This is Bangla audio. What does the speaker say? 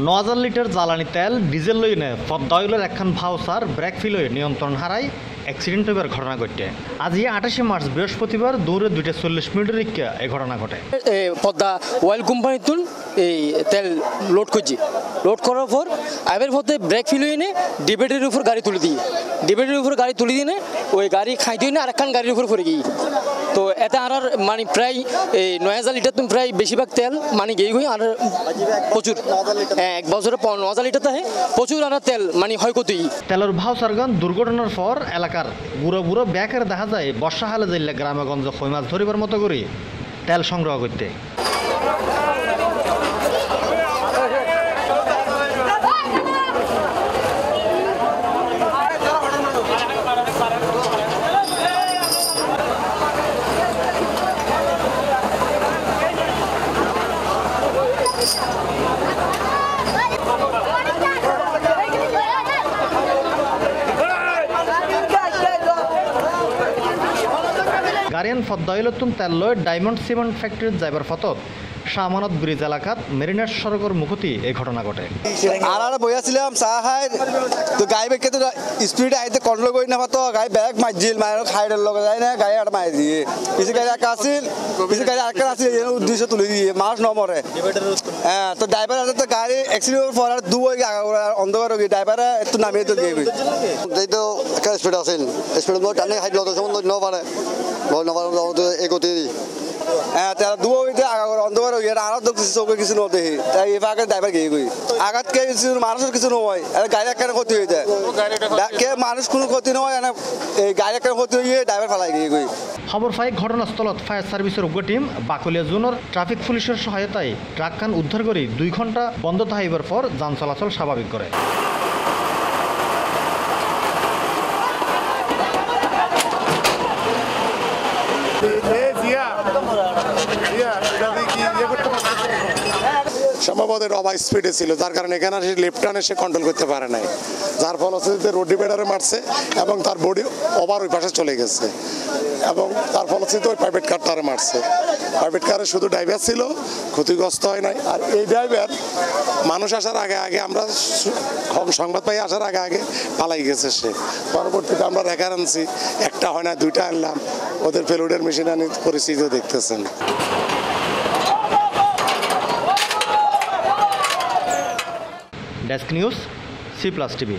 ৯,০০০ লিটার জ্বালানি তেল ডিজেল লইনে পদ্মাইলের একখান ভাউসার ব্রেক ফিল হয়ে নিয়ন্ত্রণ হারায় অ্যাক্সিডেন্ট হইবার ঘটনা ঘটে। আজ ২৮ মার্চ বৃহস্পতিবার দৌড়ে 2:40 রিক্কা এই ঘটনা ঘটে। পদ্মা অয়েল কোম্পানির তুন এই তেল লোড করছি, লোড করার পর আইবার পথে ব্রেক ফিল হয়ে ডিবেটের উপর গাড়ি তুলে দিয়ে ওই গাড়ি খাইতে না আরেকখান গাড়ির উপর পড়ে গিয়ে। তো এটা আর মানে প্রায় এই ৯,০০০ লিটার তুমি প্রায় বেশিরভাগ তেল মানে গিয়ে হয়ে আর প্রচুর এক বছরে ৯,০০০ লিটার থাকে প্রচুর আর তেল মানে হয় কতই। তেলের ভাউসারগণ দুর্ঘটনার পর এলাকার বুড়ো ব্যাকের দেখা যায় বর্ষাকালে যাইলে গ্রামেগঞ্জ কই মাছ ধরিবার মতো করে তেল সংগ্রহ করতে। গাড়িয়ান পদ্মাইলতুন তেল লয় ডায়মন্ড সিমেন্ট ফ্যাক্টরির যাইবার পথত শাহমানত ব্রিজ এলাকাত মেরিনার সড়কের মুখতি এই ঘটনা ঘটে। আর বইয়াছিলাম চা খাই তো গাড়ি বেগে তো স্পিড আইতে কন্ট্রোল করি না তো গাড়ি ব্যাগ মারছিল মায়ের খাইডের লগে যায় না গাড়ি আর মারি দিয়ে পিছে গাড়ি একা আসছিল উদ্দেশ্য তুলে দিয়ে মাছ নমরে। হ্যাঁ তো ড্রাইভার আছে তো গাড়ি অ্যাক্সিডেন্ট পর আর অন্ধকার গিয়ে ড্রাইভার একটু নামিয়ে তো গিয়ে এই তো একটা স্পিড আছিল স্পিড টানে খাই লত সময় নপারে এগোতে হ্যাঁ তারা অন্ধকার হয়ে আরো দেখছি চোখে কিছু নদেহি তাই এবার ড্রাইভার গিয়ে গই আঘাত কে মানুষের কিছু নয় গাড়ি একটা ক্ষতি হয়ে যায় কে মানুষ কোনো ক্ষতি নয় এই গাড়ি একটা ক্ষতি হয়ে ড্রাইভার ফেলাই গিয়ে গই। খবর পাই ঘটনাস্থলত ফায়ার সার্ভিসের উগ্র টিম বাকলিয়া জোনের ট্রাফিক পুলিশের সহায়তায় ট্রাকখান উদ্ধার করে 2 ঘন্টা বন্ধ থাকার পর যান চলাচল স্বাভাবিক করে। সম্ভবত ওভার স্পিডে ছিল, যার কারণে এখানে লেফট টার্নে সে কন্ট্রোল করতে পারে নাই, যার ফলশ্রুতিতে রোড ডিভাইডারে মারছে এবং তার বডি ওভার ওই পাশে চলে গেছে এবং তার ফলশ্রুতিতে ওই প্রাইভেট কারটারে মারছে। প্রাইভেট কারে শুধু ড্রাইভার ছিল, ক্ষতিগ্রস্ত হয় নাই। আর এই ড্রাইভার মানুষ আসার আগে আমরা সংবাদ পাই আসার আগে পালাই গেছে সে। পরবর্তীতে আমরা রেখার আনছি, একটা হয় না 2টা আনলাম, ওদের ফেলুডের মেশিন আনি পরিস্থিতিও দেখতেছেন। Desk news C+ TV।